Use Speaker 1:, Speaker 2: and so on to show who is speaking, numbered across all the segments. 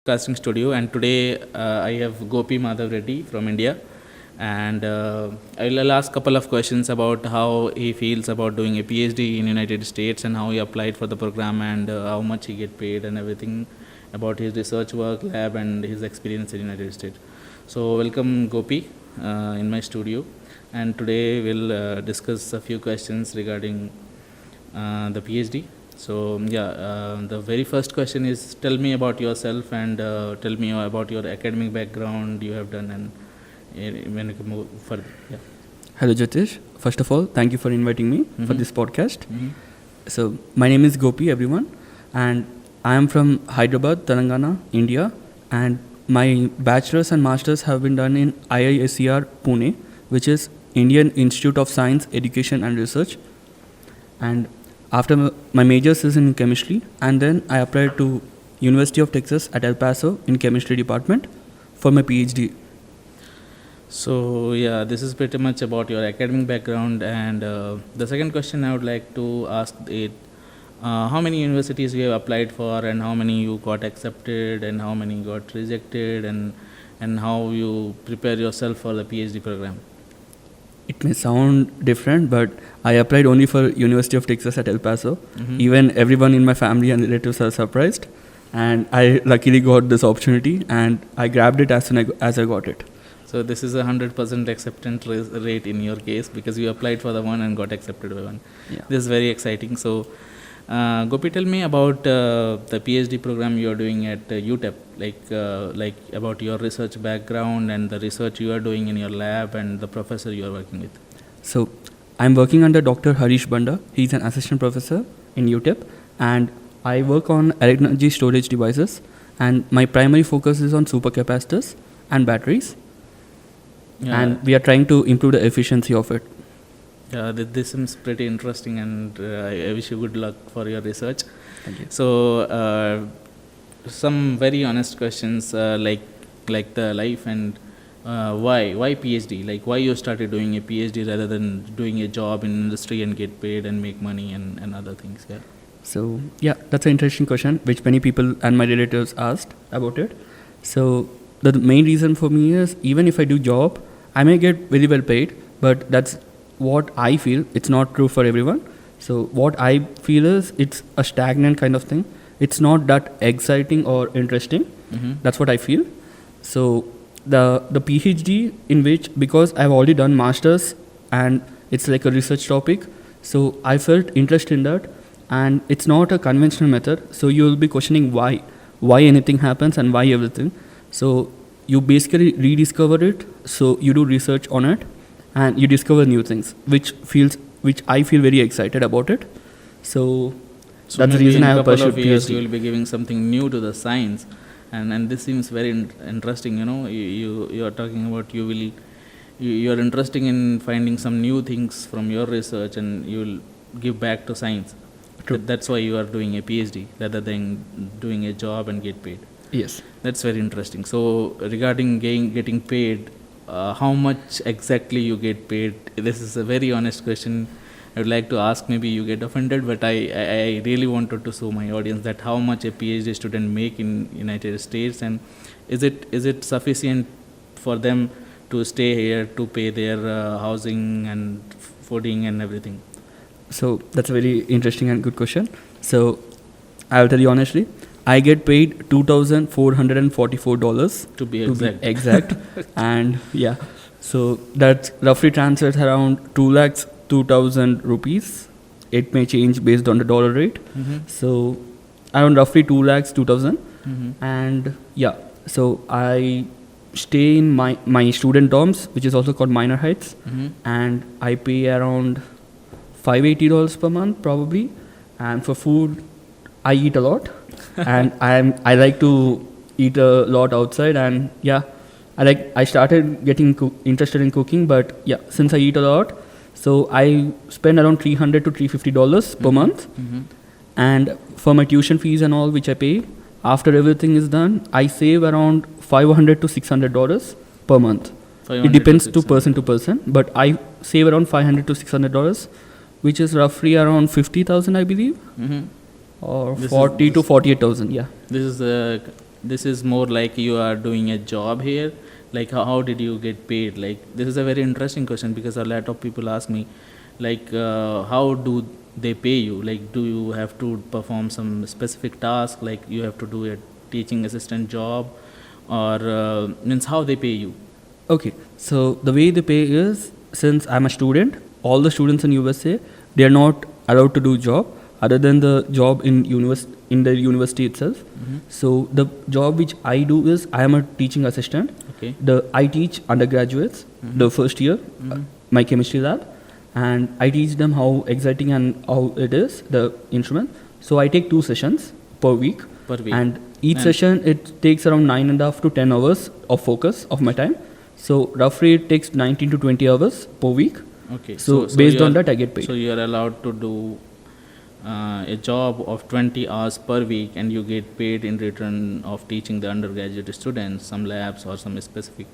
Speaker 1: Casting studio, and today I have Gopi Madhav Reddy from India, and I'll ask a couple of questions about how he feels about doing a PhD in United States and how he applied for the program and how much he get paid and everything about his research work, lab, and his experience in United States. So welcome Gopi in my studio, and today we'll discuss a few questions regarding the PhD. So the very first question is, tell me about yourself and tell me about your academic background you have done, and when you can move further. Yeah.
Speaker 2: Hello Jyotish. First of all, thank you for inviting me for this podcast.
Speaker 1: Mm-hmm.
Speaker 2: So my name is Gopi, everyone, and I am from Hyderabad, Telangana, India, and my bachelor's and master's have been done in IISER Pune, which is Indian Institute of Science, Education and Research. And after my majors is in chemistry, and then I applied to University of Texas at El Paso in chemistry department for my PhD.
Speaker 1: So this is pretty much about your academic background, and the second question I would like to ask is, how many universities you have applied for, and how many you got accepted, and how many got rejected, and how you prepare yourself for the PhD program?
Speaker 2: It may sound different, but I applied only for University of Texas at El Paso.
Speaker 1: Mm-hmm.
Speaker 2: Even everyone in my family and relatives are surprised, and I luckily got this opportunity, and I grabbed it as soon as I got it.
Speaker 1: So this is 100% acceptance rate in your case, because you applied for the one and got accepted by one.
Speaker 2: Yeah.
Speaker 1: This is very exciting. So Gopi, tell me about the PhD program you are doing at UTEP, like about your research background and the research you are doing in your lab and the professor you are working with.
Speaker 2: So I'm working under Dr. Harish Banda. He's an assistant professor in UTEP, and I work on energy storage devices, and my primary focus is on supercapacitors and batteries.
Speaker 1: Yeah.
Speaker 2: And we are trying to improve the efficiency of it.
Speaker 1: Yeah, this seems pretty interesting, and I wish you good luck for your research.
Speaker 2: Thank you.
Speaker 1: So some very honest questions, like the life and why PhD, like why you started doing a PhD rather than doing a job in industry and get paid and make money and other things. Yeah.
Speaker 2: So yeah, that's an interesting question which many people and my relatives asked about it. So the main reason for me is, even if I do job, I may get very well paid, but that's what I feel. It's not true for everyone. So what I feel is, it's a stagnant kind of thing. It's not that exciting or interesting.
Speaker 1: Mm-hmm.
Speaker 2: That's what I feel. So the PhD, in which, because I've already done masters and it's like a research topic, so I felt interest in that, and it's not a conventional method. So you will be questioning why anything happens and why everything. So you basically rediscover it. So you do research on it, and you discover new things, which I feel very excited about it. So that's the reason I have pursued PhD.
Speaker 1: You will be giving something new to the science, and this seems very interesting. You know, you are talking about you are interested in finding some new things from your research, and you will give back to science.
Speaker 2: True.
Speaker 1: That's why you are doing a PhD rather than doing a job and get paid.
Speaker 2: Yes.
Speaker 1: That's very interesting. So regarding getting paid, how much exactly you get paid? This is a very honest question. I would like to ask, maybe you get offended, but I really wanted to show my audience that how much a PhD student make in United States, and is it sufficient for them to stay here to pay their housing and fooding and everything?
Speaker 2: So that's a very interesting and good question. So I'll tell you honestly, I get paid $2,444
Speaker 1: To be exact.
Speaker 2: And yeah, so that roughly translates around 2,02,000 rupees. It may change based on the dollar rate.
Speaker 1: Mm-hmm.
Speaker 2: So around roughly 2,02,000.
Speaker 1: Mm-hmm.
Speaker 2: And yeah, so I stay in my student dorms, which is also called Minor Heights,
Speaker 1: Mm-hmm.
Speaker 2: and I pay around $580 per month probably. And for food, I eat a lot, and I like to eat a lot outside, and yeah, I started getting interested in cooking, but yeah, since I eat a lot, so I spend around $300 to $350 per month.
Speaker 1: Mm-hmm.
Speaker 2: And for my tuition fees and all, which I pay, after everything is done, I save around $500 to $600 per month. It depends to person, but I save around $500 to $600, which is roughly around 50,000, I believe,
Speaker 1: Mm-hmm.
Speaker 2: or
Speaker 1: This
Speaker 2: 40
Speaker 1: is-
Speaker 2: to 48,000. Yeah.
Speaker 1: This is this is more like you are doing a job here. Like how did you get paid? Like this is a very interesting question because a lot of people ask me, like how do they pay you? Like do you have to perform some specific task? Like you have to do a teaching assistant job, or means how they pay you?
Speaker 2: Okay, so the way they pay is, since I'm a student, all the students in USA, they are not allowed to do job other than the job in the university itself. So the job which I do is I am a teaching assistant.
Speaker 1: Okay.
Speaker 2: I teach undergraduates the first year, my chemistry lab, and I teach them how exciting and how it is, the instrument. So I take 2 sessions per week.
Speaker 1: Per week.
Speaker 2: And each session it takes around 9.5 to 10 hours of focus of my time. So roughly it takes 19 to 20 hours per week.
Speaker 1: Okay.
Speaker 2: So based on that I get paid.
Speaker 1: So you are allowed to do a job of 20 hours per week, and you get paid in return of teaching the undergraduate students some labs or some specific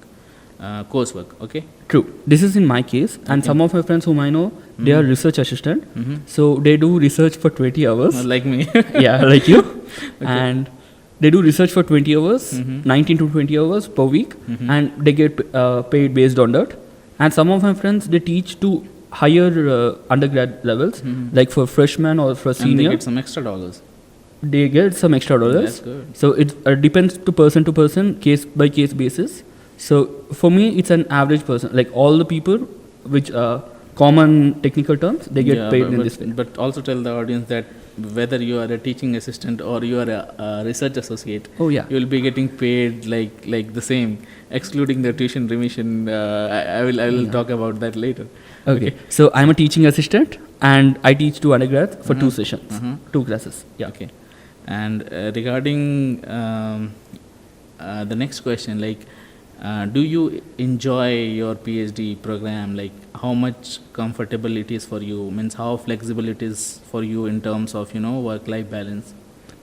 Speaker 1: coursework. Okay.
Speaker 2: True. This is in my case, and some of my friends whom I know, they are research assistant. So they do research for 20 hours.
Speaker 1: Like me.
Speaker 2: Yeah, like you. And they do research for 20 hours, 19 to 20 hours per week, and they get paid based on that. And some of my friends, they teach to higher undergrad levels, like for freshman or for
Speaker 1: And
Speaker 2: senior.
Speaker 1: they get some extra dollars.
Speaker 2: They get some extra dollars.
Speaker 1: That's good.
Speaker 2: So it depends to person, case by case basis. So for me, it's an average person. Like all the people, which common technical terms, they get paid in this way.
Speaker 1: But also tell the audience that whether you are a teaching assistant or you are a research associate,
Speaker 2: Oh yeah.
Speaker 1: you will be getting paid like the same, excluding the tuition remission. I will talk about that later.
Speaker 2: Okay. So I'm a teaching assistant, and I teach to undergrads for 2 sessions, 2 classes. Yeah.
Speaker 1: Okay. And regarding the next question, like, do you enjoy your PhD program? Like, how much comfortable it is for you? Means how flexible it is for you in terms of work-life balance?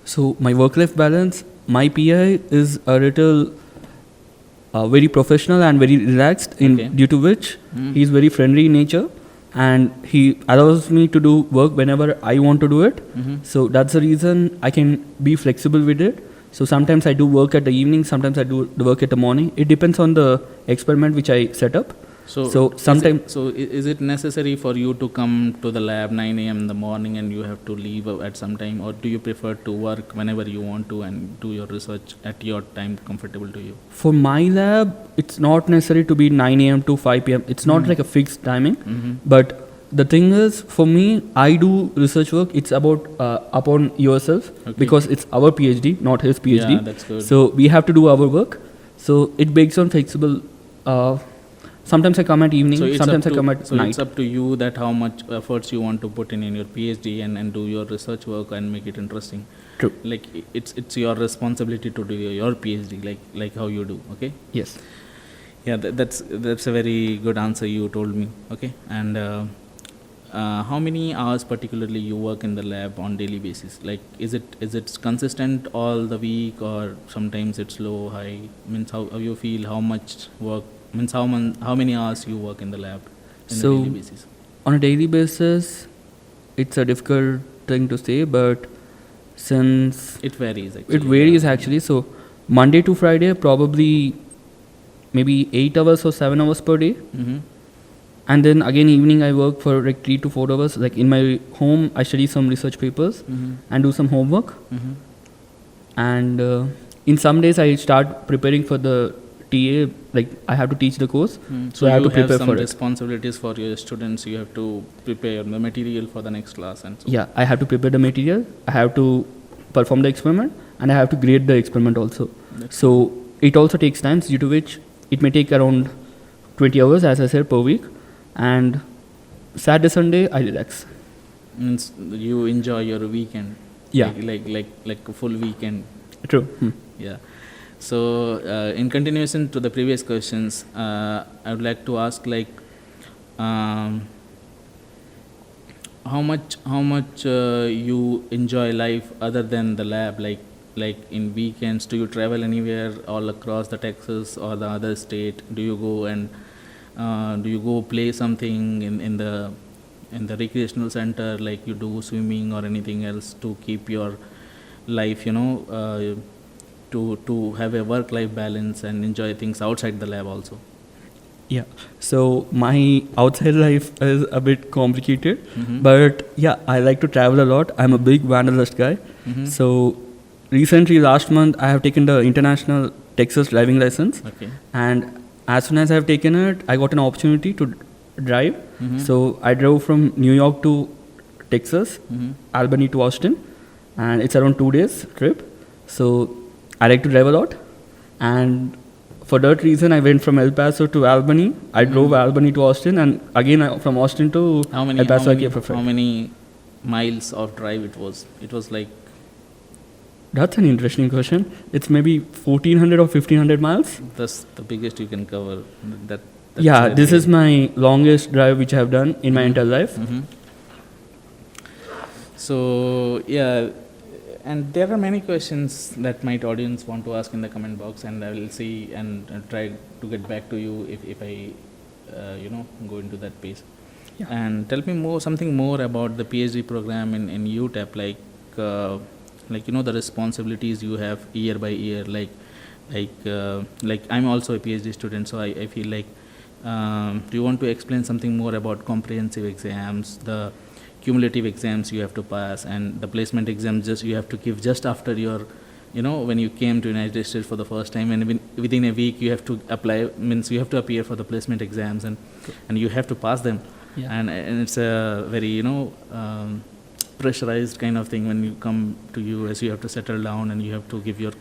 Speaker 2: So my work-life balance, my PI is a little very professional and very relaxed,
Speaker 1: Okay.
Speaker 2: due to which he is very friendly in nature, and he allows me to do work whenever I want to do it. So that's the reason I can be flexible with it. So sometimes I do work at the evening, sometimes I do the work at the morning. It depends on the experiment which I set up. So sometimes
Speaker 1: is it necessary for you to come to the lab 9 a.m. in the morning and you have to leave at some time, or do you prefer to work whenever you want to and do your research at your time comfortable to you?
Speaker 2: for my lab, it's not necessary to be 9 a.m. to 5 p.m. It's not like a fixed timing. But the thing is, for me, I do research work. It's about upon yourself,
Speaker 1: Okay.
Speaker 2: because it's our PhD, not his PhD.
Speaker 1: Yeah, that's good.
Speaker 2: So we have to do our work. So it makes on flexible. Sometimes I come at evening, sometimes I come at night.
Speaker 1: It's up to you that how much efforts you want to put in your PhD and do your research work and make it interesting.
Speaker 2: True.
Speaker 1: Like it's your responsibility to do your PhD, like how you do. Okay.
Speaker 2: Yes.
Speaker 1: Yeah, that's a very good answer you told me. Okay. And how many hours particularly you work in the lab on daily basis? Like is it consistent all the week, or sometimes it's low, high? Means how you feel, how much work, means how many hours you work in the lab on a daily basis?
Speaker 2: On a daily basis, it's a difficult thing to say, but since
Speaker 1: It varies actually.
Speaker 2: it varies actually, so Monday to Friday, probably maybe 8 hours or 7 hours per day. And then again evening I work for like 3 to 4 hours. Like in my home, I study some research papers and do some homework. And in some days I start preparing for the TA, like I have to teach the course, so I have to prepare
Speaker 1: some
Speaker 2: for it.
Speaker 1: responsibilities for your students. You have to prepare the material for the next class and so.
Speaker 2: Yeah, I have to prepare the material, I have to perform the experiment, and I have to grade the experiment also. So it also takes time, due to which it may take around 20 hours, as I said, per week. And Saturday, Sunday, I relax.
Speaker 1: Means you enjoy your weekend.
Speaker 2: Yeah.
Speaker 1: Like a full weekend.
Speaker 2: True.
Speaker 1: Yeah. So in continuation to the previous questions, I would like to ask, like, how much you enjoy life other than the lab? Like in weekends, do you travel anywhere all across the Texas or the other state? Do you go and do you go play something in the recreational center, like you do swimming or anything else to keep your life to have a work-life balance and enjoy things outside the lab also?
Speaker 2: Yeah. So my outside life is a bit complicated,
Speaker 1: Mhm.
Speaker 2: but yeah, I like to travel a lot. I'm a big wanderlust guy.
Speaker 1: Mhm.
Speaker 2: So recently, last month, I have taken the international Texas driving license,
Speaker 1: Okay.
Speaker 2: and as soon as I have taken it, I got an opportunity to drive.
Speaker 1: Mhm.
Speaker 2: So I drove from New York to Texas,
Speaker 1: Mhm.
Speaker 2: Albany to Austin, and it's around 2 days trip. So I like to drive a lot, and for that reason, I went from El Paso to Albany. I drove Albany to Austin, and again from Austin to
Speaker 1: How many?
Speaker 2: El Paso.
Speaker 1: How many miles of drive it was? It was like
Speaker 2: That's an interesting question. It's maybe 1400 or 1500 miles.
Speaker 1: that's the biggest you can cover. That.
Speaker 2: Yeah, this is my longest drive which I have done in my entire life.
Speaker 1: Mm-hmm. So yeah, and there are many questions that my audience want to ask in the comment box, and I will see and try to get back to you if I go into that pace.
Speaker 2: Yeah.
Speaker 1: And tell me something more about the PhD program in UTEP, like the responsibilities you have year by year, like I'm also a PhD student, so I feel like do you want to explain something more about comprehensive exams, the cumulative exams you have to pass, and the placement exams just you have to give just after your when you came to United States for the first time, and within a week you have to apply, means you have to appear for the placement exams, and you have to pass them.
Speaker 2: Yeah.
Speaker 1: And it's a very pressurized kind of thing. When you come to US, you have to settle down and you have to give your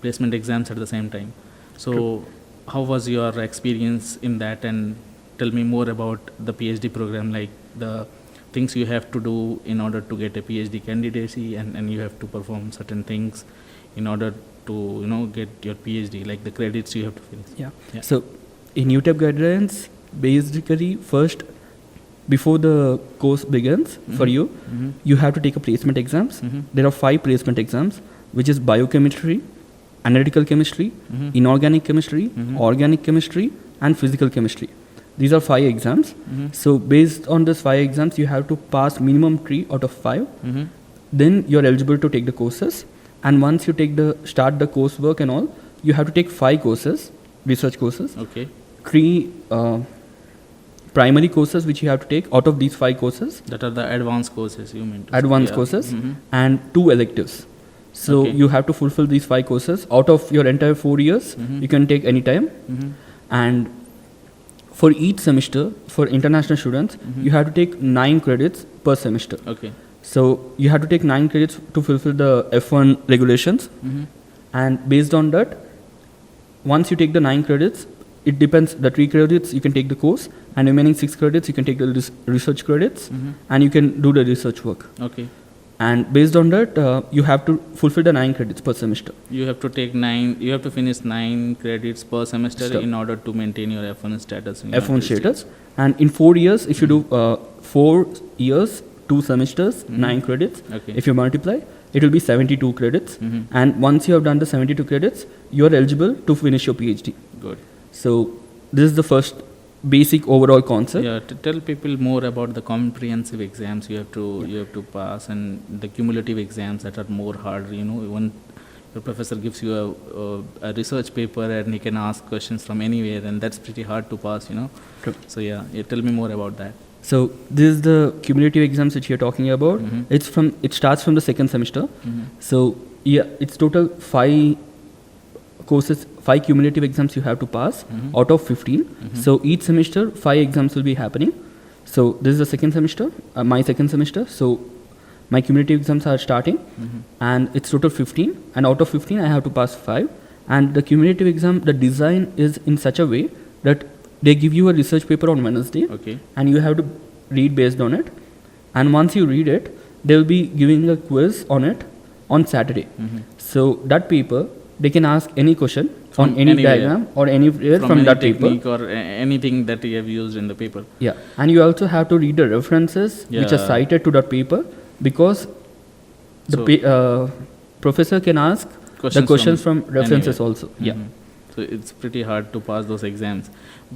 Speaker 1: placement exams at the same time. So how was your experience in that, and tell me more about the PhD program, like the things you have to do in order to get a PhD candidacy, and you have to perform certain things in order to get your PhD, like the credits you have to finish.
Speaker 2: Yeah. So in UTEP guidelines, basically first, before the course begins for you, you have to take a placement exams. There are 5 placement exams, which is biochemistry, analytical chemistry, inorganic chemistry, organic chemistry, and physical chemistry. These are 5 exams. So based on these 5 exams, you have to pass minimum 3 out of 5. Then you're eligible to take the courses. And once you start the coursework and all, you have to take 5 courses, research courses.
Speaker 1: Okay.
Speaker 2: 3 primary courses which you have to take out of these 5 courses.
Speaker 1: That are the advanced courses you mean to say.
Speaker 2: Advanced
Speaker 1: Yeah.
Speaker 2: courses,
Speaker 1: Mhm.
Speaker 2: and 2 electives. So
Speaker 1: Okay.
Speaker 2: you have to fulfill these 5 courses out of your entire 4 years. You can take any time. And for each semester, for international students, you have to take 9 credits per semester.
Speaker 1: Okay.
Speaker 2: So you have to take 9 credits to fulfill the F1 regulations. And based on that, once you take the 9 credits, it depends. The 3 credits you can take the course, and remaining 6 credits you can take the research credits, and you can do the research work.
Speaker 1: Okay.
Speaker 2: And based on that, you have to fulfill the 9 credits per semester.
Speaker 1: You have to take 9. You have to finish 9 credits per semester
Speaker 2: Sure.
Speaker 1: in order to maintain your F1 status. In
Speaker 2: F1
Speaker 1: United
Speaker 2: status.
Speaker 1: States.
Speaker 2: And in 4 years, if you do 4 years, 2 semesters, 9 credits,
Speaker 1: Okay.
Speaker 2: if you multiply, it will be 72 credits.
Speaker 1: Mhm.
Speaker 2: And once you have done the 72 credits, you are eligible to finish your PhD.
Speaker 1: Good.
Speaker 2: So this is the first basic overall concept.
Speaker 1: Yeah. To tell people more about the comprehensive exams you have to pass, and the cumulative exams that are more hard. When your professor gives you a research paper and he can ask questions from anywhere, and that's pretty hard to pass.
Speaker 2: True.
Speaker 1: So yeah, tell me more about that.
Speaker 2: So this is the cumulative exams which you're talking about.
Speaker 1: Mhm.
Speaker 2: It starts from the second semester.
Speaker 1: Mhm.
Speaker 2: So yeah, it's total 5 courses, 5 cumulative exams you have to pass out of 15. So each semester 5 exams will be happening. So this is the second semester, my second semester. So my cumulative exams are starting, and it's total 15. And out of 15, I have to pass 5. And the cumulative exam, the design is in such a way that they give you a research paper on Wednesday,
Speaker 1: Okay.
Speaker 2: and you have to read based on it. And once you read it, they will be giving a quiz on it on Saturday. So that paper, they can ask any question
Speaker 1: From
Speaker 2: on any
Speaker 1: anywhere.
Speaker 2: diagram or anywhere from
Speaker 1: any
Speaker 2: that paper.
Speaker 1: technique or anything that you have used in the paper.
Speaker 2: Yeah, and you also have to read the references which are
Speaker 1: Yeah.
Speaker 2: cited to that paper, because the
Speaker 1: So-
Speaker 2: professor can ask the questions from references
Speaker 1: anywhere.
Speaker 2: also. Yeah.
Speaker 1: So it's pretty hard to pass those exams,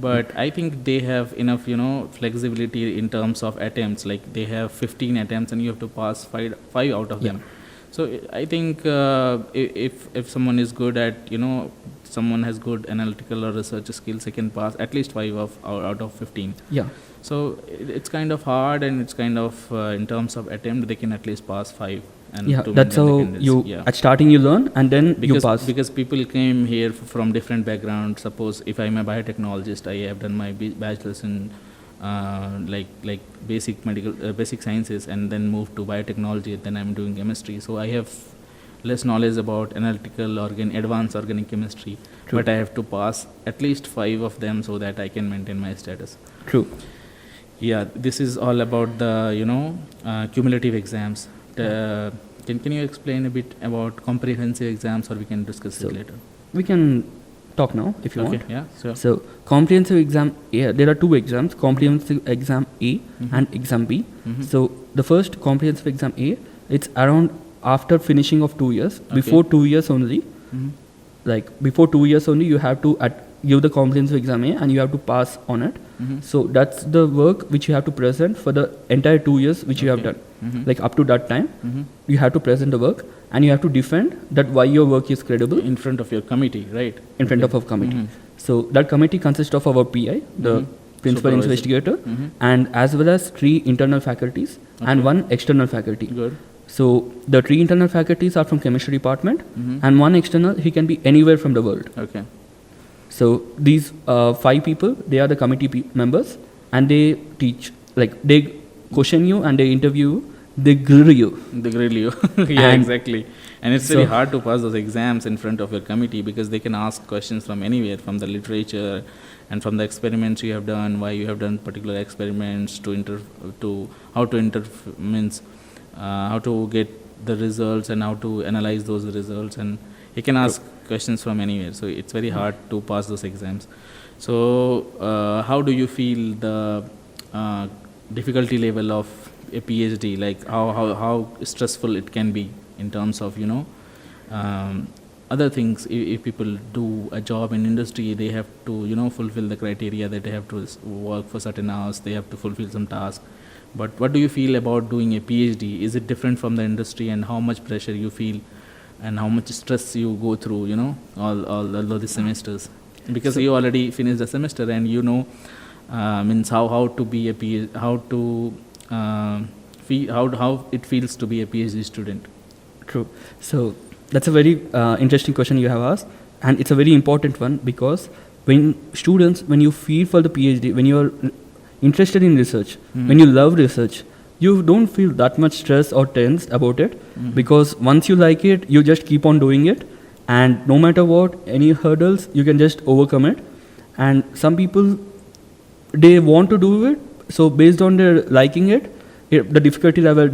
Speaker 1: but I think they have enough flexibility in terms of attempts. Like they have 15 attempts and you have to pass five out of them. So I think if someone is good at, someone has good analytical or research skills, he can pass at least 5 out of 15.
Speaker 2: Yeah.
Speaker 1: So it's kind of hard, and it's kind of in terms of attempt, they can at least pass 5. And
Speaker 2: Yeah,
Speaker 1: to
Speaker 2: that's
Speaker 1: maintain the
Speaker 2: how
Speaker 1: candidates.
Speaker 2: you
Speaker 1: Yeah.
Speaker 2: at starting you learn and then you pass.
Speaker 1: Because people came here from different backgrounds. Suppose if I'm a biotechnologist, I have done my bachelor's in like basic sciences, and then moved to biotechnology. Then I'm doing chemistry, so I have less knowledge about analytical advanced organic chemistry.
Speaker 2: True.
Speaker 1: But I have to pass at least 5 of them so that I can maintain my status.
Speaker 2: True.
Speaker 1: Yeah, this is all about the cumulative exams. Can you explain a bit about comprehensive exams, or we can discuss
Speaker 2: So,
Speaker 1: it later?
Speaker 2: We can talk now if you
Speaker 1: Okay,
Speaker 2: want.
Speaker 1: yeah, sure.
Speaker 2: So comprehensive exam, there are 2 exams, comprehensive exam A and exam B. So the first comprehensive exam A, it's around after finishing of 2 years.
Speaker 1: Okay.
Speaker 2: Before 2 years only,
Speaker 1: Mhm.
Speaker 2: like before 2 years only, you have to give the comprehensive exam A and you have to pass on it.
Speaker 1: Mhm.
Speaker 2: So that's the work which you have to present for the entire 2 years which you have
Speaker 1: Okay.
Speaker 2: done.
Speaker 1: Mhm.
Speaker 2: Like up to that time,
Speaker 1: Mhm.
Speaker 2: you have to present the work and you have to defend that why your work is credible
Speaker 1: In front of your committee, right?
Speaker 2: in front
Speaker 1: Okay.
Speaker 2: of a committee.
Speaker 1: Mhm.
Speaker 2: So that committee consists of our PI, the
Speaker 1: Mhm.
Speaker 2: principal
Speaker 1: Supervisor.
Speaker 2: investigator,
Speaker 1: Mhm.
Speaker 2: and as well as 3 internal faculties and
Speaker 1: Okay.
Speaker 2: 1 external faculty.
Speaker 1: Good.
Speaker 2: So the 3 internal faculties are from chemistry department,
Speaker 1: Mhm.
Speaker 2: and 1 external, he can be anywhere from the world.
Speaker 1: Okay.
Speaker 2: So these 5 people, they are the committee members, and they teach, like they question you and they interview you, they grill you.
Speaker 1: They grill you. Yeah,
Speaker 2: And
Speaker 1: exactly. And it's very
Speaker 2: so-
Speaker 1: hard to pass those exams in front of your committee, because they can ask questions from anywhere, from the literature and from the experiments you have done, why you have done particular experiments, how to get the results and how to analyze those results, and he can ask questions from anywhere. So it's very hard to pass those exams. So how do you feel the difficulty level of a PhD? Like how stressful it can be in terms of other things. If people do a job in industry, they have to fulfill the criteria that they have to work for certain hours, they have to fulfill some task. But what do you feel about doing a PhD? Is it different from the industry, and how much pressure you feel and how much stress you go through, all the semesters? Because you already finished the semester, and means how to be a PhD, how it feels to be a PhD student.
Speaker 2: True. So that's a very interesting question you have asked, and it's a very important one, because when you feel for the PhD, when you are interested in research, when you love research, you don't feel that much stress or tense about it, because once you like it, you just keep on doing it, and no matter what, any hurdles, you can just overcome it. And some people, they want to do it, so based on their liking it, the difficulty level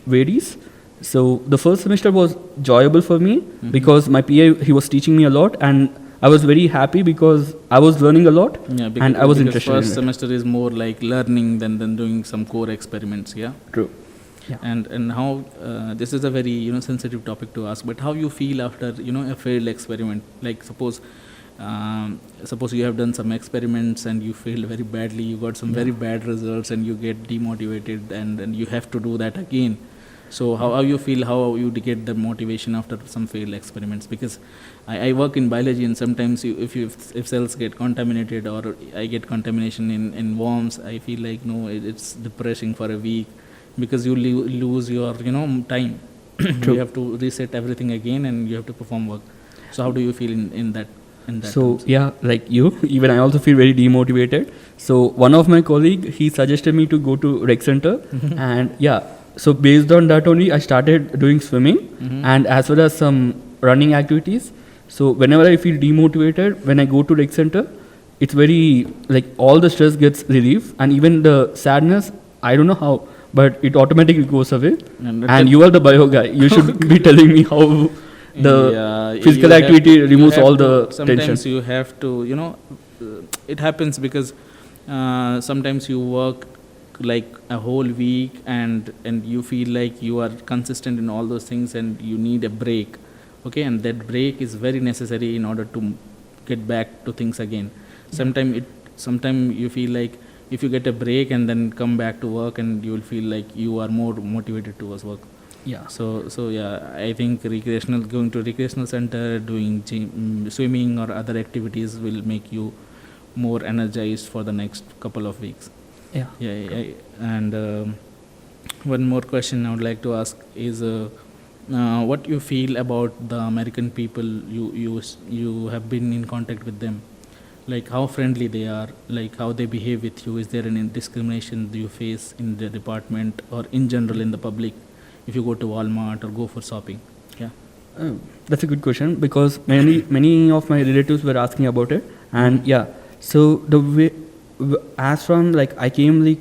Speaker 2: varies. So the first semester was enjoyable for me, because my PA, he was teaching me a lot, and I was very happy because I was learning a lot,
Speaker 1: Yeah,
Speaker 2: and I was
Speaker 1: because
Speaker 2: interested
Speaker 1: first
Speaker 2: in it.
Speaker 1: semester is more like learning than doing some core experiments. Yeah.
Speaker 2: True. Yeah.
Speaker 1: And how this is a very sensitive topic to ask, but how you feel after a failed experiment? Like suppose you have done some experiments and you failed very badly, you got some very bad results, and you get demotivated, and you have to do that again. So how you feel, how you get the motivation after some failed experiments? Because I work in biology, and sometimes if cells get contaminated, or I get contamination in worms, I feel like it's depressing for a week, because you lose your time. You have to reset everything again, and you have to perform work. So how do you feel in that
Speaker 2: So
Speaker 1: terms?
Speaker 2: yeah, like you, even I also feel very demotivated. So one of my colleague, he suggested me to go to rec center, and yeah, so based on that only, I started doing swimming, and as well as some running activities. So whenever I feel demotivated, when I go to rec center, it's very, like, all the stress gets relief, and even the sadness, I don't know how, but it automatically goes away. And you are the bio guy, you should be telling me how the physical activity removes all the
Speaker 1: sometimes
Speaker 2: tension.
Speaker 1: you have to it happens because sometimes you work like a whole week, and you feel like you are consistent in all those things, and you need a break. Okay, and that break is very necessary in order to get back to things again. Sometimes you feel like if you get a break and then come back to work, and you will feel like you are more motivated towards work.
Speaker 2: Yeah.
Speaker 1: So yeah, I think going to recreational center, doing swimming or other activities will make you more energized for the next couple of weeks.
Speaker 2: Yeah.
Speaker 1: And one more question I would like to ask is, what you feel about the American people. You have been in contact with them, like how friendly they are, like how they behave with you. Is there any discrimination you face in the department or in general in the public if you go to Walmart or go for shopping? Yeah.
Speaker 2: That's a good question because many of my relatives were asking about it, and yeah. So the way, as from like I came like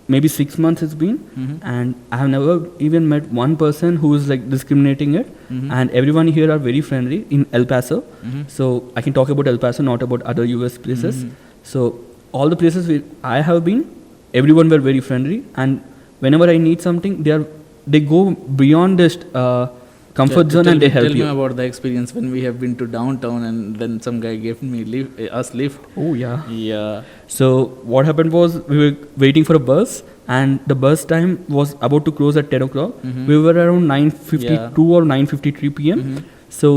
Speaker 2: maybe 6 months it's been, and I have never even met one person who is like discriminating it, and everyone here are very friendly in El Paso. So I can talk about El Paso, not about other US places. So all the places where I have been, everyone were very friendly, and whenever I need something, they go beyond this comfort zone and they help
Speaker 1: Tell
Speaker 2: you.
Speaker 1: me about the experience when we have been to downtown and then some guy gave me us lift.
Speaker 2: Oh yeah.
Speaker 1: Yeah.
Speaker 2: So what happened was we were waiting for a bus, and the bus time was about to close at 10 o'clock. We were around 9:52 or 9:53 p.m. So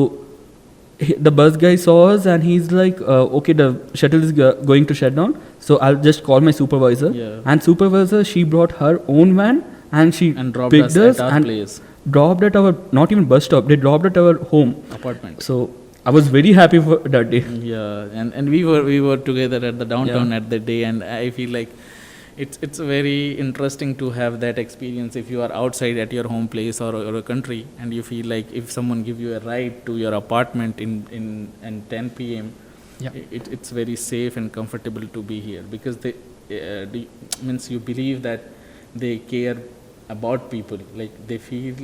Speaker 2: the bus guy saw us and he's like, okay, the shuttle is going to shut down. So I'll just call my supervisor.
Speaker 1: Yeah.
Speaker 2: And supervisor, she brought her own van and she
Speaker 1: And dropped
Speaker 2: picked
Speaker 1: us at our
Speaker 2: and
Speaker 1: place.
Speaker 2: dropped at our, not even bus stop, they dropped at our home.
Speaker 1: Apartment.
Speaker 2: So I was very happy for that day.
Speaker 1: Yeah, and we were together at the downtown at the day, and I feel like it's very interesting to have that experience if you are outside at your home place or a country, and you feel like if someone give you a ride to your apartment in 10 p.m.
Speaker 2: Yeah.
Speaker 1: It's very safe and comfortable to be here because they means you believe that they care about people, like they feel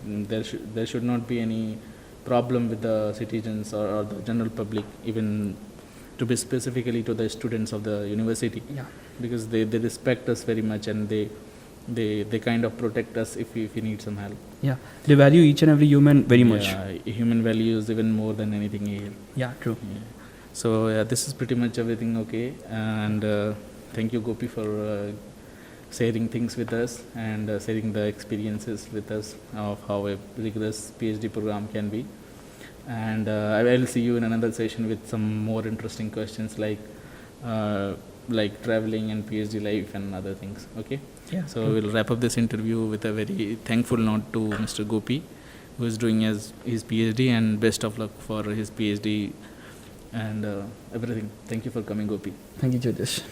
Speaker 1: there should not be any problem with the citizens or the general public, even to be specifically to the students of the university.
Speaker 2: Yeah.
Speaker 1: Because they respect us very much, and they kind of protect us if we need some help.
Speaker 2: Yeah, they value each and every human very much.
Speaker 1: Yeah, human values even more than anything here.
Speaker 2: Yeah, true.
Speaker 1: Yeah. So yeah, this is pretty much everything. Okay, and thank you, Gopi, for sharing things with us and sharing the experiences with us of how a rigorous PhD program can be. And I will see you in another session with some more interesting questions like traveling and PhD life and other things. Okay.
Speaker 2: Yeah.
Speaker 1: So we'll wrap up this interview with a very thankful note to Mr. Gopi, who is doing his PhD, and best of luck for his PhD and everything. Thank you for coming, Gopi.
Speaker 2: Thank you, Jyotish.